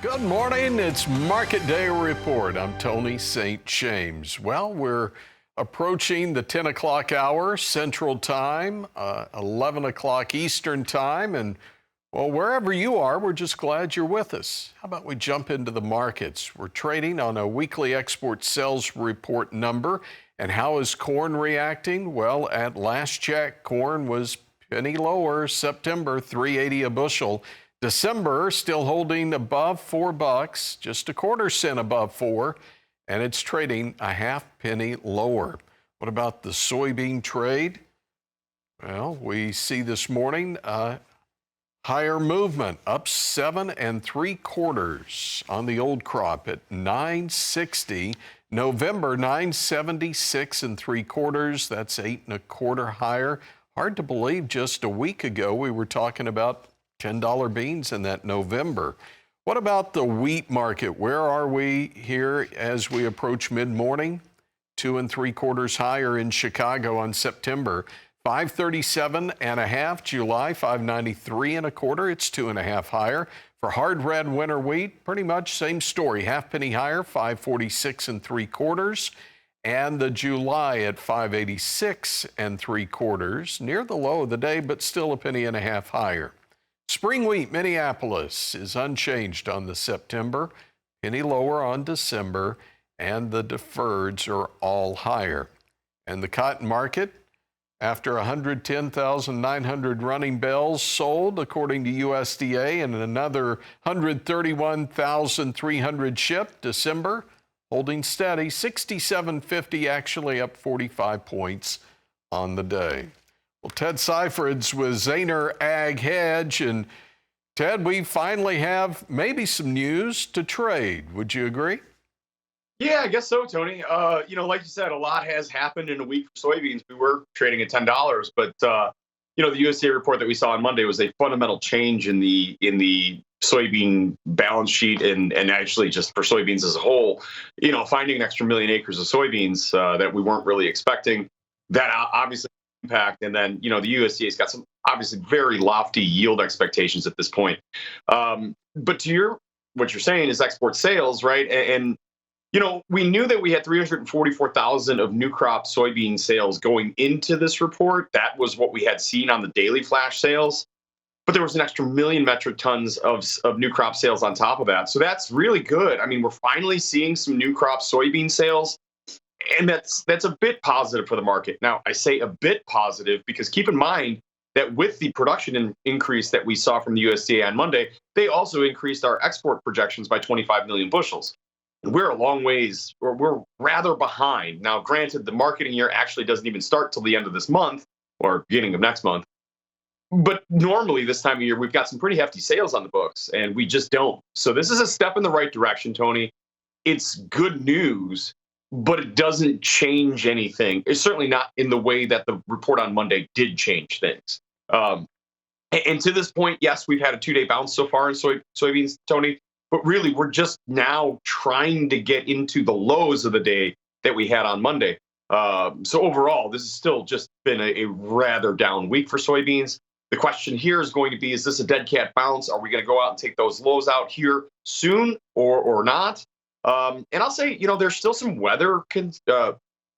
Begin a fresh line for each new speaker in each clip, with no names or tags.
Good morning. It's Market Day Report. I'm Tony St. James. Well, we're approaching the 10 o'clock hour Central Time, 11 o'clock Eastern Time. And, well, wherever you are, we're just glad you're with us. How about we jump into the markets? We're trading on a weekly export sales report number. And how is corn reacting? Well, at last check, corn was penny lower. September, $3.80 a bushel. December still holding above $4, just a quarter cent above 4, and it's trading a half penny lower. What about the soybean trade? Well, we see this morning higher movement, up 7 3/4 on the old crop at 960. November 976 3/4. That's 8 1/4 higher. Hard to believe just a week ago we were talking about $10 beans in that November. What about the wheat market? Where are we here as we approach mid-morning? 2 3/4 higher in Chicago on September. 537.5 July, 593 1/4. It's 2.5 higher. For hard red winter wheat, pretty much same story. Half penny higher, 546 3/4. And the July at 586 3/4. Near the low of the day, but still a penny and a half higher. Spring wheat, Minneapolis, is unchanged on the September, penny lower on December, and the deferreds are all higher. And the cotton market, after 110,900 running bells sold, according to USDA, and another 131,300 shipped, December holding steady, 67.50, actually up 45 points on the day. Well, Ted Seifried's with Zaner Ag Hedge, and Ted, we finally have maybe some news to trade. Would you agree?
Yeah, I guess so, Tony. Like you said, a lot has happened in a week for soybeans. We were trading at $10, but the USDA report that we saw on Monday was a fundamental change in the soybean balance sheet and actually just for soybeans as a whole. Finding an extra 1 million acres of soybeans that we weren't really expecting. That obviously impact, and then the USDA's got some obviously very lofty yield expectations at this point. But to what you're saying is export sales, right? And we knew that we had 344,000 of new crop soybean sales going into this report. That was what we had seen on the daily flash sales. But there was an extra 1 million metric tons of new crop sales on top of that. So that's really good. I mean, we're finally seeing some new crop soybean sales. And that's a bit positive for the market. Now, I say a bit positive because keep in mind that with the production increase that we saw from the USDA on Monday, they also increased our export projections by 25 million bushels. And we're a long ways, or we're rather behind. Now, granted, the marketing year actually doesn't even start till the end of this month or beginning of next month. But normally this time of year, we've got some pretty hefty sales on the books, and we just don't. So this is a step in the right direction, Tony. It's good news, but it doesn't change anything. It's certainly not in the way that the report on Monday did change things. And to this point, yes, we've had a 2-day bounce so far in soybeans, Tony, but really we're just now trying to get into the lows of the day that we had on Monday. So overall, this has still just been a rather down week for soybeans. The question here is going to be, is this a dead cat bounce? Are we going to go out and take those lows out here soon or not? And I'll say, there's still some weather. There's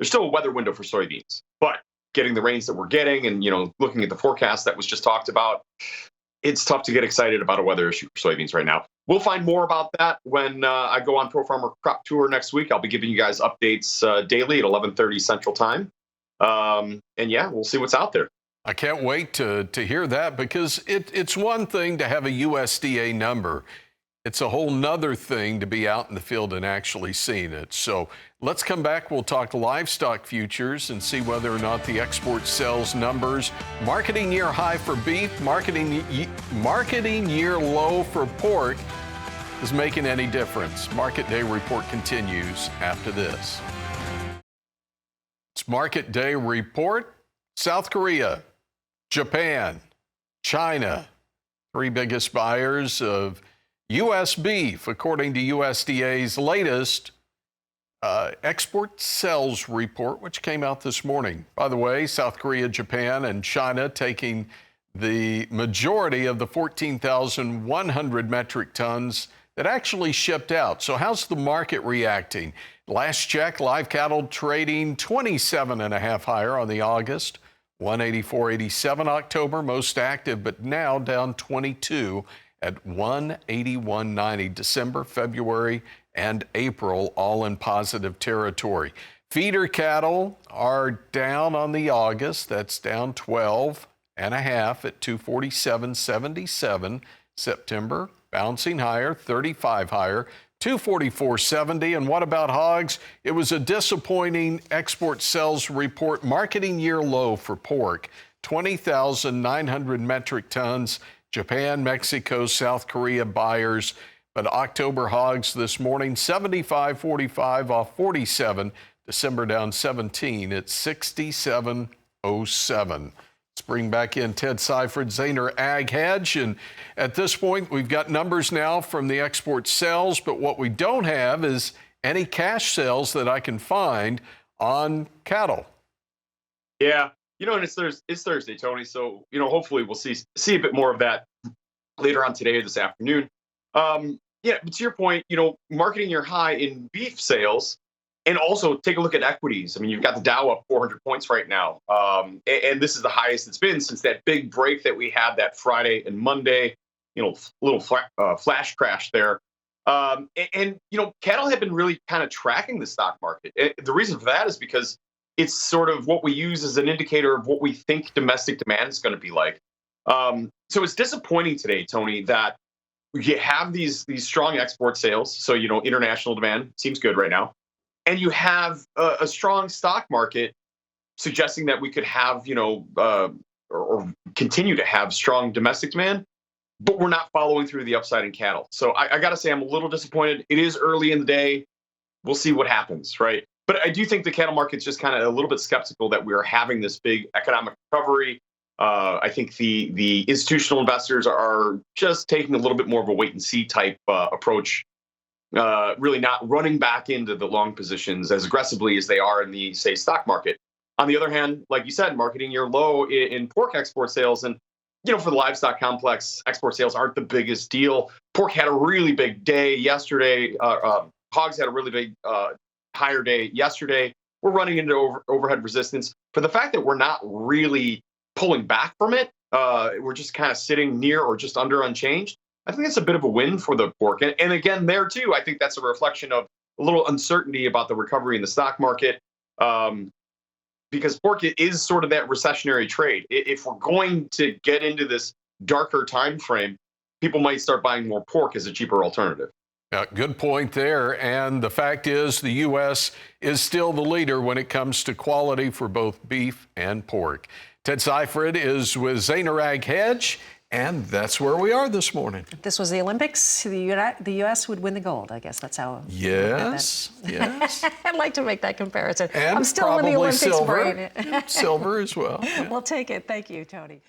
still a weather window for soybeans, but getting the rains that we're getting and, looking at the forecast that was just talked about, it's tough to get excited about a weather issue for soybeans right now. We'll find more about that when I go on Pro Farmer Crop Tour next week. I'll be giving you guys updates daily at 11:30 Central Time. And yeah, we'll see what's out there.
I can't wait to hear that because it's one thing to have a USDA number. It's a whole nother thing to be out in the field and actually seeing it. So let's come back. We'll talk livestock futures and see whether or not the export sales numbers, marketing year high for beef, marketing year low for pork, is making any difference. Market Day Report continues after this. It's Market Day Report. South Korea, Japan, China, 3 biggest buyers of U.S. beef, according to USDA's latest export sales report, which came out this morning. By the way, South Korea, Japan, and China taking the majority of the 14,100 metric tons that actually shipped out. So how's the market reacting? Last check, live cattle trading 27.5 higher on the August, 184.87 October, most active, but now down 22 at 181.90. December, February, and April all in positive territory. Feeder cattle are down on the August. That's down 12.5 at 247.77. September bouncing higher, 35 higher, 244.70. And what about hogs? It was a disappointing export sales report, marketing year low for pork, 20,900 metric tons. Japan, Mexico, South Korea buyers. But October hogs this morning, 75.45 off 47. December down 17 at 67.07. Let's bring back in Ted Seifried, Zaner Ag Hedge. And at this point, we've got numbers now from the export sales, but what we don't have is any cash sales that I can find on cattle.
Yeah. And it's Thursday, Tony. So, hopefully we'll see a bit more of that later on today or this afternoon. But to your point, marketing your high in beef sales, and also take a look at equities. I mean, you've got the Dow up 400 points right now. And this is the highest it's been since that big break that we had that Friday and Monday, little flash crash there. And cattle have been really kind of tracking the stock market. The reason for that is because it's sort of what we use as an indicator of what we think domestic demand is going to be like. So it's disappointing today, Tony, that you have these strong export sales. So, international demand seems good right now. And you have a strong stock market suggesting that we could have, or continue to have strong domestic demand, but we're not following through the upside in cattle. So I got to say, I'm a little disappointed. It is early in the day. We'll see what happens, right? But I do think the cattle market's just kind of a little bit skeptical that we are having this big economic recovery. I think the institutional investors are just taking a little bit more of a wait and see type approach, really not running back into the long positions as aggressively as they are in the, say, stock market. On the other hand, like you said, marketing year low in pork export sales. And, for the livestock complex, export sales aren't the biggest deal. Pork had a really big day yesterday. Hogs had a really big higher day yesterday. We're running into overhead resistance. For the fact that we're not really pulling back from it, we're just kind of sitting near or just under unchanged. I think that's a bit of a win for the pork. And again, there too, I think that's a reflection of a little uncertainty about the recovery in the stock market, because pork is sort of that recessionary trade. If we're going to get into this darker time frame, people might start buying more pork as a cheaper alternative.
Yeah, good point there. And the fact is the U.S. is still the leader when it comes to quality for both beef and pork. Ted Seifried is with Zaner Ag Hedge, and that's where we are this morning.
If this was the Olympics, the U.S. would win the gold. I guess that's how.
Yes, yes.
I'd like to make that comparison.
And
I'm still in the Olympics brain.
Silver as well. Yeah.
We'll take it. Thank you, Tony.